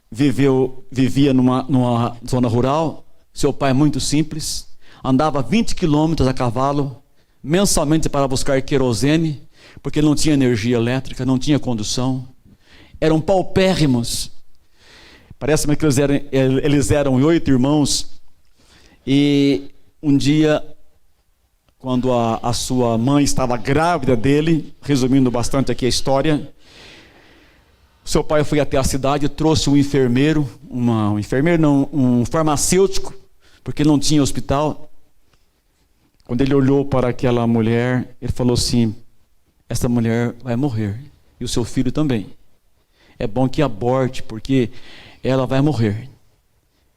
vivia numa zona rural. Seu pai, muito simples, andava 20 quilômetros a cavalo mensalmente para buscar querosene, porque não tinha energia elétrica, não tinha condução. Eram paupérrimos. Parece-me que eles eram 8 irmãos. E um dia, quando a sua mãe estava grávida dele, resumindo bastante aqui a história, seu pai foi até a cidade e trouxe um farmacêutico, porque não tinha hospital. Quando ele olhou para aquela mulher, ele falou assim: essa mulher vai morrer, e o seu filho também. É bom que aborte, porque ela vai morrer.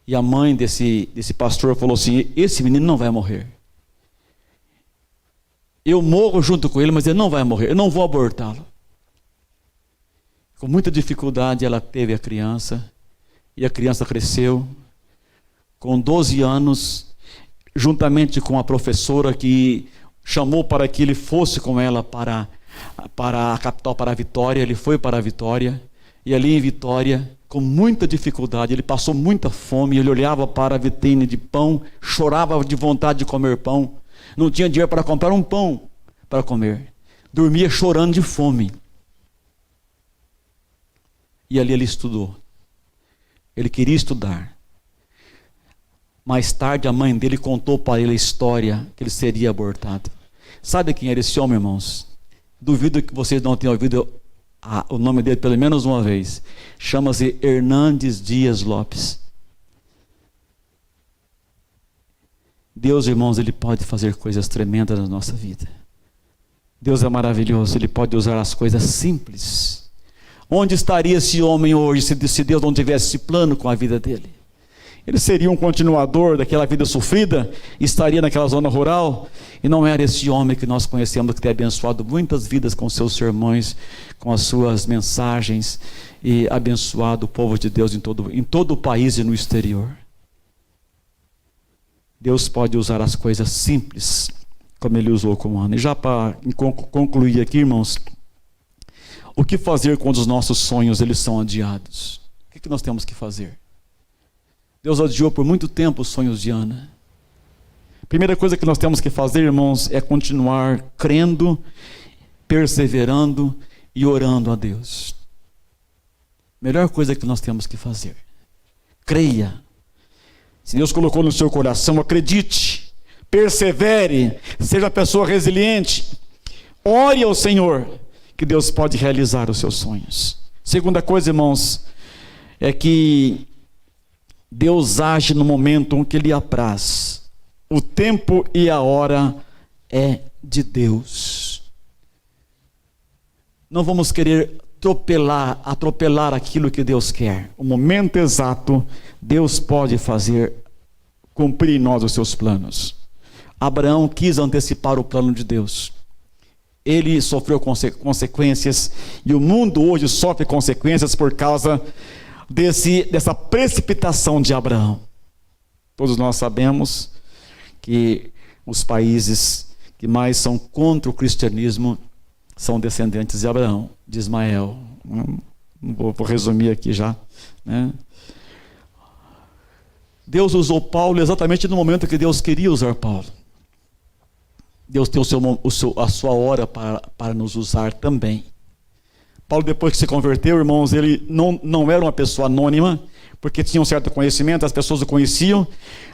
E a mãe desse pastor falou assim: esse menino não vai morrer. Eu morro junto com ele, mas ele não vai morrer, eu não vou abortá-lo. Com muita dificuldade ela teve a criança, e a criança cresceu, com 12 anos, juntamente com a professora que chamou para que ele fosse com ela para a capital, para a Vitória. Ele foi para a Vitória, e ali em Vitória, com muita dificuldade, ele passou muita fome. Ele olhava para a vitrine de pão, chorava de vontade de comer pão, não tinha dinheiro para comprar um pão para comer, dormia chorando de fome. E ali ele estudou, ele queria estudar. Mais tarde a mãe dele contou para ele a história que ele seria abortado. Sabe quem era esse homem, irmãos? Duvido que vocês não tenham ouvido o nome dele pelo menos uma vez. Chama-se Hernandes Dias Lopes. Deus, irmãos, Ele pode fazer coisas tremendas na nossa vida. Deus é maravilhoso, Ele pode usar as coisas simples. Onde estaria esse homem hoje se Deus não tivesse esse plano com a vida dele? Ele seria um continuador daquela vida sofrida, estaria naquela zona rural, e não era esse homem que nós conhecemos, que tem abençoado muitas vidas com seus sermões, com as suas mensagens, e abençoado o povo de Deus em todo o país e no exterior. Deus pode usar as coisas simples, como Ele usou com Ana. E já para concluir aqui, irmãos, o que fazer quando os nossos sonhos eles são adiados? O que nós temos que fazer? Deus adiou por muito tempo os sonhos de Ana. A primeira coisa que nós temos que fazer, irmãos, é continuar crendo, perseverando e orando a Deus. Melhor coisa que nós temos que fazer. Creia. Se Deus colocou no seu coração, acredite, persevere, seja pessoa resiliente. Ore ao Senhor, que Deus pode realizar os seus sonhos. Segunda coisa, irmãos, é que Deus age no momento em que Ele apraz. O tempo e a hora é de Deus. Não vamos querer atropelar aquilo que Deus quer. O momento exato, Deus pode cumprir em nós os seus planos. Abraão quis antecipar o plano de Deus. Ele sofreu consequências, e o mundo hoje sofre consequências por causa dessa precipitação de Abraão. Todos nós sabemos que os países que mais são contra o cristianismo são descendentes de Abraão, de Ismael. Vou resumir aqui já, né? Deus usou Paulo exatamente no momento que Deus queria usar Paulo. Deus tem a sua hora para nos usar também. Paulo, depois que se converteu, irmãos, ele não era uma pessoa anônima, porque tinha um certo conhecimento, as pessoas o conheciam,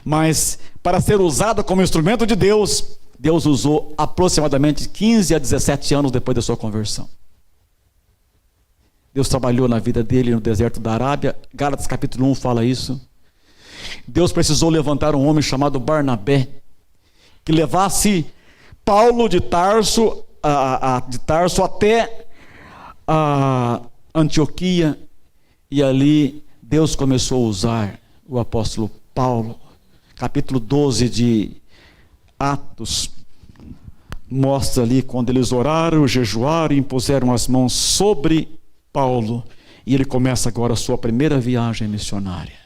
mas para ser usado como instrumento de Deus, Deus usou aproximadamente 15 a 17 anos depois da sua conversão. Deus trabalhou na vida dele no deserto da Arábia. Gálatas capítulo 1 fala isso. Deus precisou levantar um homem chamado Barnabé, que levasse Paulo de Tarso até a Antioquia, e ali Deus começou a usar o apóstolo Paulo. Capítulo 12 de Atos mostra ali quando eles oraram, jejuaram e impuseram as mãos sobre Paulo, e ele começa agora a sua primeira viagem missionária.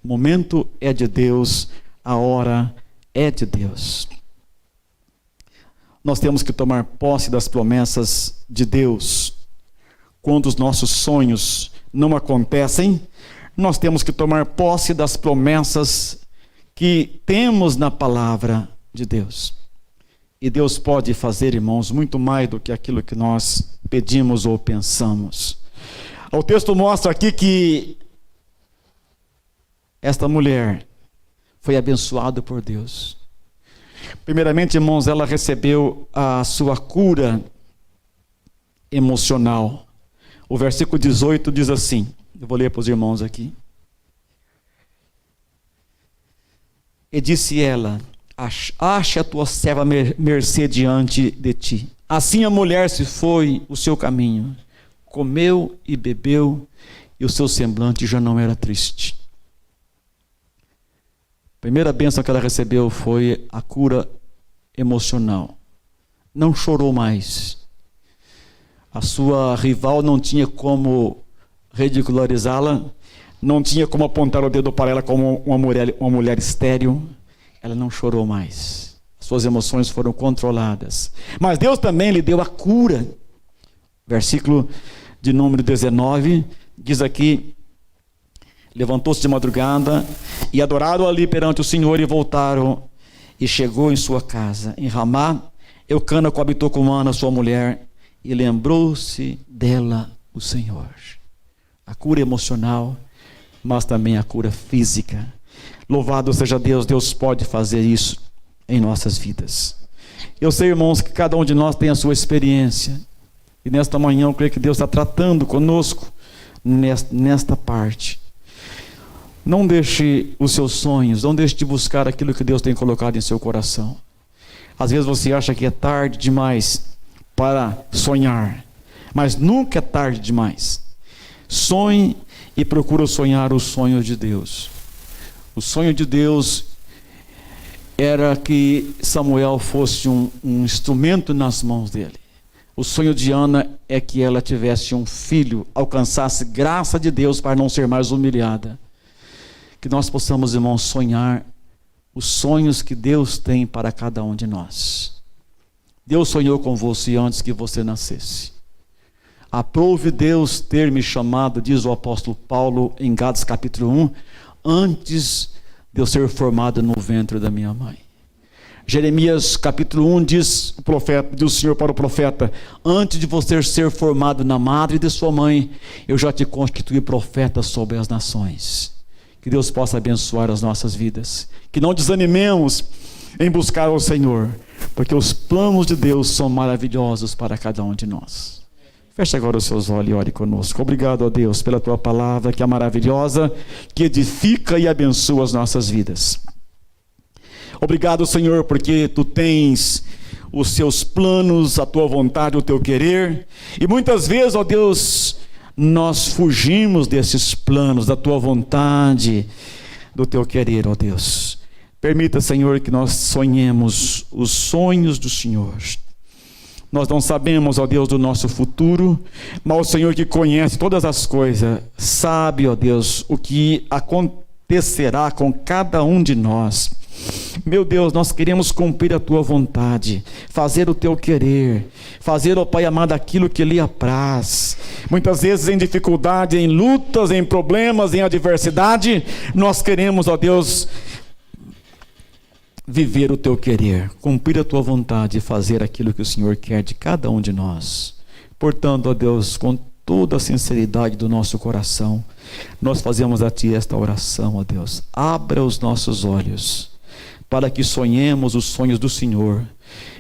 O momento é de Deus, a hora é de Deus. Nós temos que tomar posse das promessas de Deus. Quando os nossos sonhos não acontecem, nós temos que tomar posse das promessas que temos na palavra de Deus. E Deus pode fazer, irmãos, muito mais do que aquilo que nós pedimos ou pensamos. O texto mostra aqui que esta mulher foi abençoada por Deus. Primeiramente, irmãos, ela recebeu a sua cura emocional. O versículo 18 diz assim, eu vou ler para os irmãos aqui. E disse ela: ache a tua serva mercê diante de ti. Assim a mulher se foi o seu caminho, comeu e bebeu, e o seu semblante já não era triste. A primeira bênção que ela recebeu foi a cura emocional. Não chorou mais. A sua rival não tinha como ridicularizá-la, não tinha como apontar o dedo para ela como uma mulher estéril. Ela não chorou mais. Suas emoções foram controladas. Mas Deus também lhe deu a cura. Versículo de número 19, diz aqui: levantou-se de madrugada e adoraram ali perante o Senhor e voltaram. E chegou em sua casa, em Ramá. Eucana coabitou com Ana, sua mulher, e lembrou-se dela o Senhor. A cura emocional, mas também a cura física. Louvado seja Deus, Deus pode fazer isso em nossas vidas. Eu sei, irmãos, que cada um de nós tem a sua experiência. E nesta manhã eu creio que Deus está tratando conosco nesta parte. Não deixe os seus sonhos, não deixe de buscar aquilo que Deus tem colocado em seu coração. Às vezes você acha que é tarde demais para sonhar, mas nunca é tarde demais. Sonhe e procure sonhar os sonhos de Deus. O sonho de Deus era que Samuel fosse um instrumento nas mãos dele. O sonho de Ana é que ela tivesse um filho, alcançasse graça de Deus para não ser mais humilhada. Que nós possamos, irmãos, sonhar os sonhos que Deus tem para cada um de nós. Deus sonhou com você antes que você nascesse. Aprove Deus ter me chamado, diz o apóstolo Paulo em Gálatas capítulo 1, antes de eu ser formado no ventre da minha mãe. Jeremias capítulo 1 diz o Senhor para o profeta: antes de você ser formado na madre de sua mãe, eu já te constituí profeta sobre as nações. Que Deus possa abençoar as nossas vidas. Que não desanimemos em buscar o Senhor, porque os planos de Deus são maravilhosos para cada um de nós. Feche agora os seus olhos e ore conosco. Obrigado a Deus pela tua palavra, que é maravilhosa, que edifica e abençoa as nossas vidas. Obrigado, Senhor, porque tu tens os seus planos, a tua vontade, o teu querer. E muitas vezes, ó Deus, nós fugimos desses planos, da tua vontade, do teu querer, ó Deus. Permita, Senhor, que nós sonhemos os sonhos do Senhor. Nós não sabemos, ó Deus, do nosso futuro, mas o Senhor que conhece todas as coisas, sabe, ó Deus, o que acontecerá com cada um de nós. Meu Deus, nós queremos cumprir a tua vontade, fazer o teu querer, fazer, ó Pai amado, aquilo que lhe apraz. Muitas vezes em dificuldade, em lutas, em problemas, em adversidade, nós queremos, ó Deus, viver o teu querer, cumprir a tua vontade e fazer aquilo que o Senhor quer de cada um de nós. Portanto, ó Deus, com toda a sinceridade do nosso coração, nós fazemos a ti esta oração, ó Deus. Abra os nossos olhos para que sonhemos os sonhos do Senhor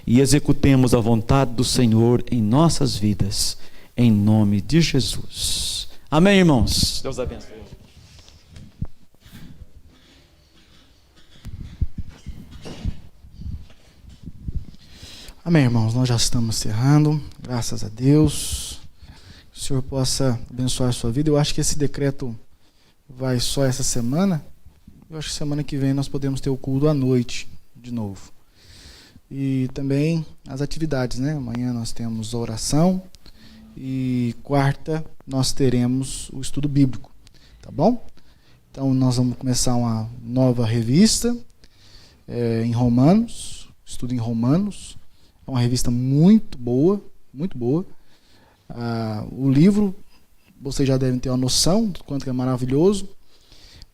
e executemos a vontade do Senhor em nossas vidas, em nome de Jesus. Amém, irmãos? Deus abençoe. Amém, irmãos, nós já estamos encerrando, graças a Deus. Que o Senhor possa abençoar a sua vida. Eu acho que esse decreto vai só essa semana. Eu acho que semana que vem nós podemos ter o culto à noite de novo. E também as atividades, né? Amanhã nós temos a oração e quarta nós teremos o estudo bíblico, tá bom? Então nós vamos começar uma nova revista em Romanos, estudo em Romanos. É uma revista muito boa, muito boa. O livro, vocês já devem ter uma noção do quanto que é maravilhoso,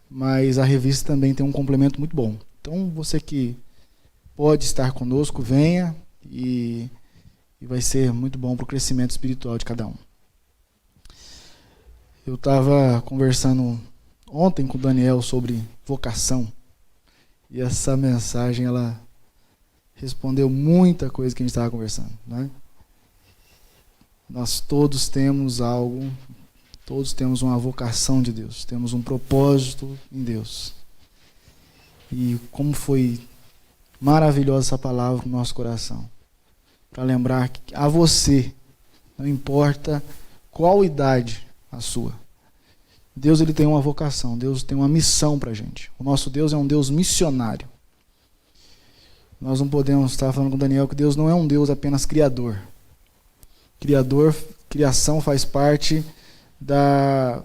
mas a revista também tem um complemento muito bom. Então, você que pode estar conosco, venha e vai ser muito bom para o crescimento espiritual de cada um. Eu estava conversando ontem com o Daniel sobre vocação, e essa mensagem, ela respondeu muita coisa que a gente estava conversando, né? Nós todos temos algo, todos temos uma vocação de Deus, temos um propósito em Deus. E como foi maravilhosa essa palavra no nosso coração, para lembrar que a você, não importa qual idade a sua, Deus ele tem uma vocação, Deus tem uma missão para a gente. O nosso Deus é um Deus missionário. Nós não podemos estar falando com o Daniel que Deus não é um Deus apenas criador. Criação faz parte da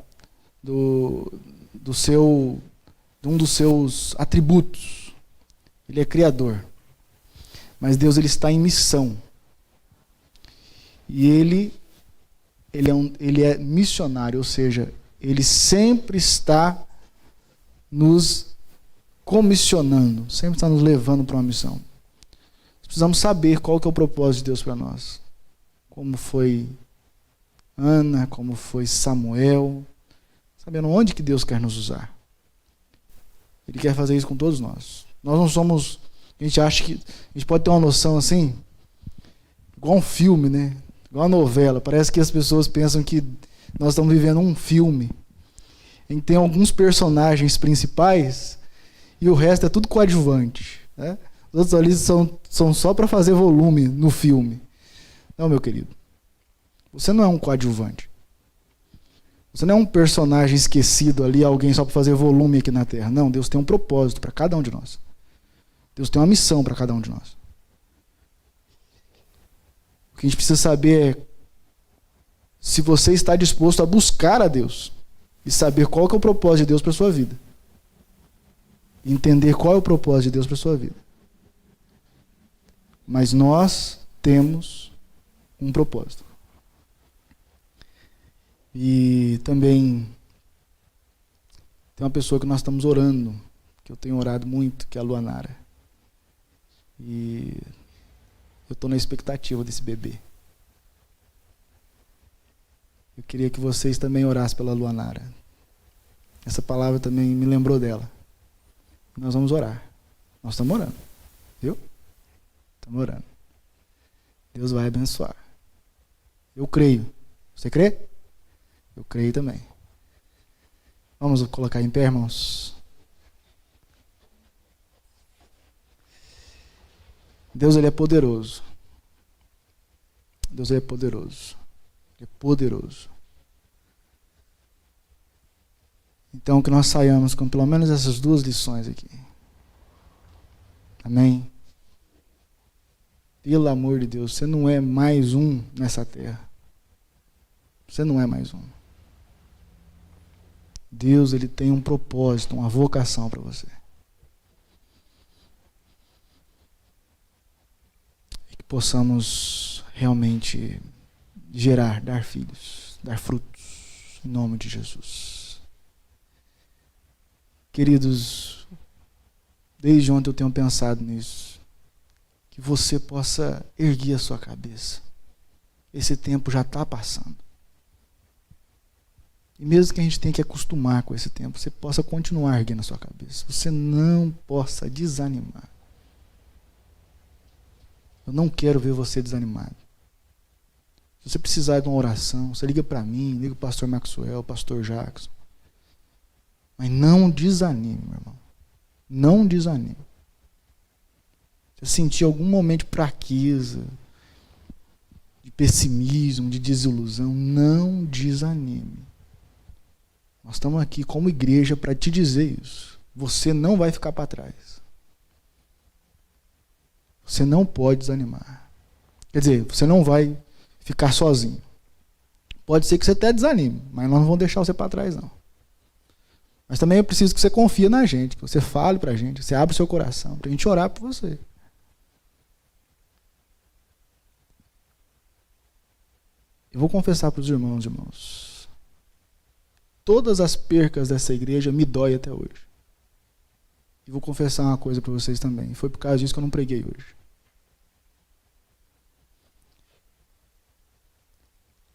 de um dos seus atributos. Ele é criador. Mas Deus, ele está em missão. E ele é missionário, ou seja, ele sempre está nos comissionando, sempre está nos levando para uma missão. Precisamos saber qual que é o propósito de Deus para nós. Como foi Ana, como foi Samuel, sabendo onde que Deus quer nos usar. Ele quer fazer isso com todos nós. Nós não somos, a gente acha que, a gente pode ter uma noção assim, igual um filme, né? Igual uma novela. Parece que as pessoas pensam que nós estamos vivendo um filme em que tem alguns personagens principais e o resto é tudo coadjuvante, né? Os outros ali são só para fazer volume no filme. Não, meu querido. Você não é um coadjuvante. Você não é um personagem esquecido ali, alguém só para fazer volume aqui na Terra. Não, Deus tem um propósito para cada um de nós. Deus tem uma missão para cada um de nós. O que a gente precisa saber é se você está disposto a buscar a Deus e saber qual que é o propósito de Deus para a sua vida. Entender qual é o propósito de Deus para a sua vida. Mas nós temos um propósito. E também tem uma pessoa que nós estamos orando, que eu tenho orado muito, que é a Luanara. E eu estou na expectativa desse bebê. Eu queria que vocês também orassem pela Luanara. Essa palavra também me lembrou dela. Nós vamos orar. Nós estamos orando. Viu? Estamos orando. Deus vai abençoar. Eu creio. Você crê? Eu creio também. Vamos colocar em pé, irmãos? Deus, ele é poderoso. Deus, ele é poderoso. Ele é poderoso. Então, que nós saiamos com pelo menos essas duas lições aqui. Amém? Pelo amor de Deus, você não é mais um nessa terra. Você não é mais um. Deus, ele tem um propósito, uma vocação para você. E que possamos realmente gerar, dar filhos, dar frutos, em nome de Jesus. Queridos, desde ontem eu tenho pensado nisso. Que você possa erguer a sua cabeça. Esse tempo já está passando. E mesmo que a gente tenha que acostumar com esse tempo, você possa continuar erguendo a sua cabeça. Você não possa desanimar. Eu não quero ver você desanimado. Se você precisar de uma oração, você liga para mim, liga para o pastor Maxwell, pastor Jackson. Mas não desanime, meu irmão. Não desanime. Se sentir algum momento de fraqueza, de pessimismo, de desilusão, não desanime. Nós estamos aqui como igreja para te dizer isso. Você não vai ficar para trás. Você não pode desanimar. Quer dizer, você não vai ficar sozinho. Pode ser que você até desanime, mas nós não vamos deixar você para trás, não. Mas também eu preciso que você confie na gente, que você fale para a gente, que você abra o seu coração, para a gente orar por você. Eu vou confessar para os irmãos. Todas as percas dessa igreja me dói até hoje. E vou confessar uma coisa para vocês também. Foi por causa disso que eu não preguei hoje.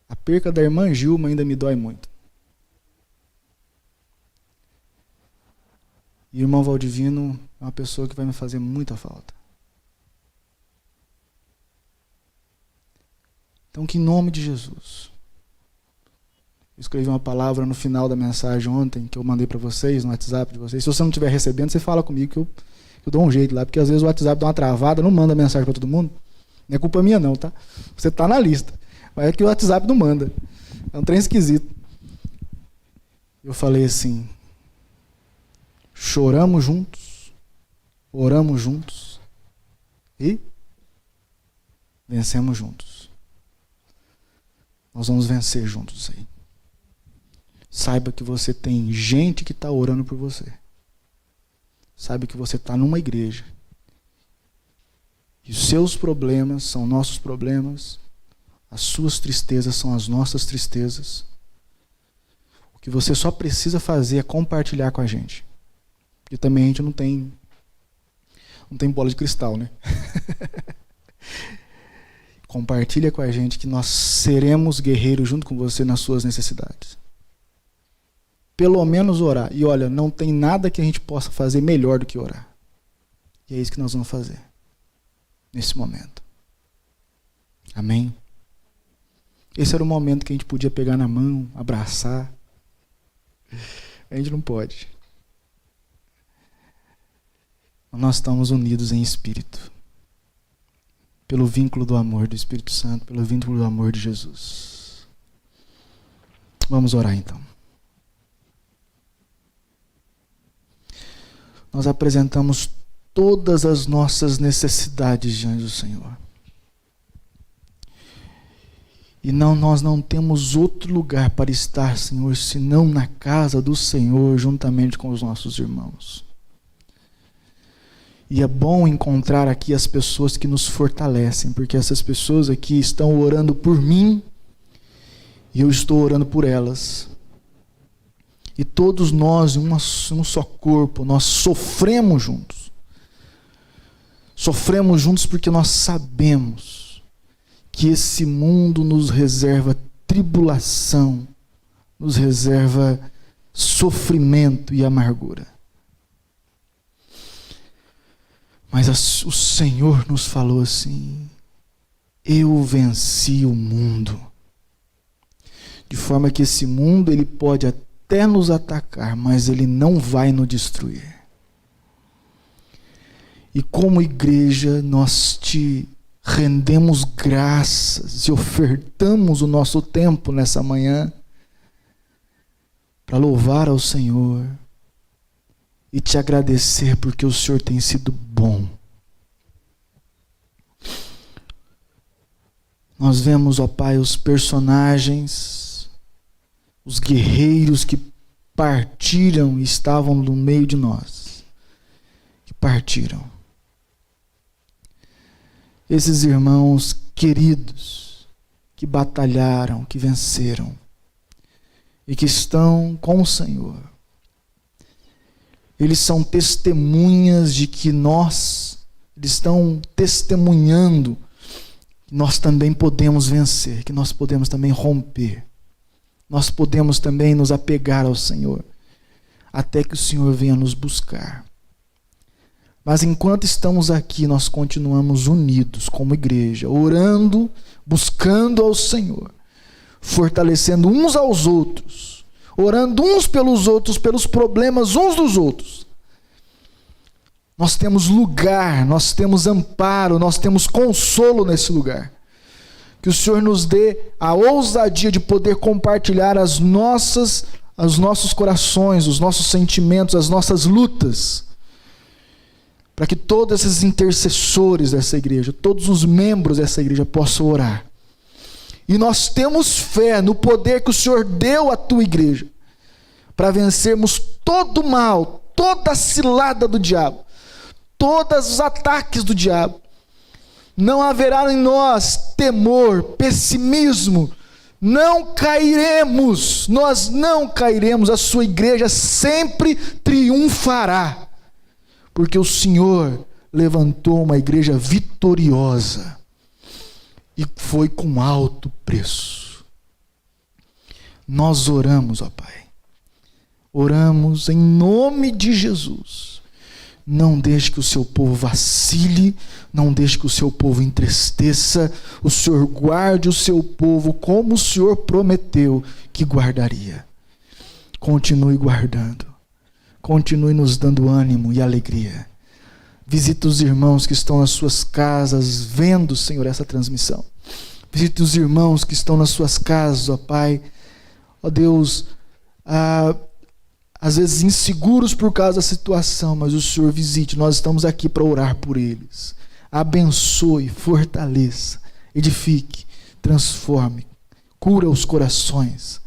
A perca da irmã Gilma ainda me dói muito. E o irmão Valdivino é uma pessoa que vai me fazer muita falta. Então, que em nome de Jesus. Eu escrevi uma palavra no final da mensagem ontem, que eu mandei para vocês, no WhatsApp de vocês. Se você não estiver recebendo, você fala comigo, que eu dou um jeito lá. Porque às vezes o WhatsApp dá uma travada, não manda mensagem para todo mundo. Não é culpa minha não, tá? Você tá na lista. Mas é que o WhatsApp não manda. É um trem esquisito. Eu falei assim: choramos juntos, oramos juntos e vencemos juntos. Nós vamos vencer juntos aí. saiba que você tem gente que está orando por você. Saiba que você está numa igreja. E os seus problemas são nossos problemas. As suas tristezas são as nossas tristezas. O que você só precisa fazer é compartilhar com a gente. Porque também a gente não tem bola de cristal, né? Compartilha com a gente que nós seremos guerreiros junto com você nas suas necessidades. Pelo menos orar. E olha, não tem nada que a gente possa fazer melhor do que orar. E é isso que nós vamos fazer nesse momento. Amém? Esse era o momento que a gente podia pegar na mão, abraçar. A gente não pode. Nós estamos unidos em espírito. Pelo vínculo do amor do Espírito Santo, pelo vínculo do amor de Jesus. Vamos orar então. Nós apresentamos todas as nossas necessidades diante do Senhor. E nós não temos outro lugar para estar, Senhor, senão na casa do Senhor, juntamente com os nossos irmãos. E é bom encontrar aqui as pessoas que nos fortalecem, porque essas pessoas aqui estão orando por mim e eu estou orando por elas. E todos nós, em um só corpo, nós sofremos juntos. Sofremos juntos porque nós sabemos que esse mundo nos reserva tribulação, nos reserva sofrimento e amargura. Mas o Senhor nos falou assim: eu venci o mundo. De forma que esse mundo ele pode até nos atacar, mas ele não vai nos destruir. E como igreja nós te rendemos graças e ofertamos o nosso tempo nessa manhã para louvar ao Senhor e te agradecer porque o Senhor tem sido bom. Nós vemos, ó Pai, os personagens, os guerreiros que partiram e estavam no meio de nós, que partiram. Esses irmãos queridos que batalharam, que venceram e que estão com o Senhor. Eles são testemunhas de que eles estão testemunhando que nós também podemos vencer, que nós podemos também romper. Nós podemos também nos apegar ao Senhor, até que o Senhor venha nos buscar. Mas enquanto estamos aqui, nós continuamos unidos como igreja, orando, buscando ao Senhor, fortalecendo uns aos outros, orando uns pelos outros, pelos problemas uns dos outros. Nós temos lugar, nós temos amparo, nós temos consolo nesse lugar. Que o Senhor nos dê a ousadia de poder compartilhar os nossos corações, os nossos sentimentos, as nossas lutas, para que todos esses intercessores dessa igreja, todos os membros dessa igreja possam orar. E nós temos fé no poder que o Senhor deu à tua igreja, para vencermos todo o mal, toda a cilada do diabo, todos os ataques do diabo. Não haverá em nós temor, pessimismo, não cairemos, nós não cairemos, a sua igreja sempre triunfará, porque o Senhor levantou uma igreja vitoriosa, e foi com alto preço. Nós oramos, ó Pai, oramos em nome de Jesus. Não deixe que o seu povo vacile, não deixe que o seu povo entristeça. O Senhor guarde o seu povo como o Senhor prometeu que guardaria. Continue guardando, continue nos dando ânimo e alegria. Visita os irmãos que estão nas suas casas, vendo, Senhor, essa transmissão. Visita os irmãos que estão nas suas casas, ó Pai. Ó Deus, às vezes inseguros por causa da situação, mas o Senhor visite. Nós estamos aqui para orar por eles. Abençoe, fortaleça, edifique, transforme, cura os corações.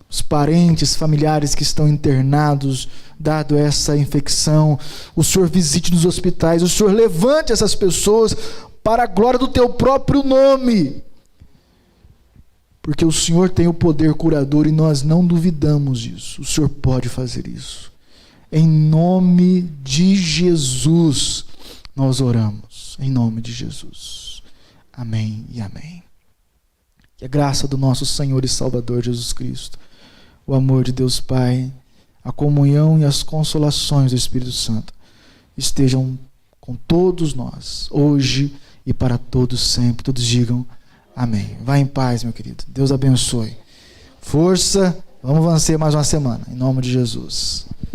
os parentes, familiares que estão internados, dado essa infecção. O Senhor visite nos hospitais, o Senhor levante essas pessoas para a glória do teu próprio nome. Porque o Senhor tem o poder curador e nós não duvidamos disso. O Senhor pode fazer isso. Em nome de Jesus, nós oramos. Em nome de Jesus. Amém e amém. Que a graça do nosso Senhor e Salvador Jesus Cristo, o amor de Deus Pai, a comunhão e as consolações do Espírito Santo estejam com todos nós, hoje e para todos sempre. Todos digam amém. Vá em paz, meu querido. Deus abençoe. Força. Vamos vencer mais uma semana. Em nome de Jesus.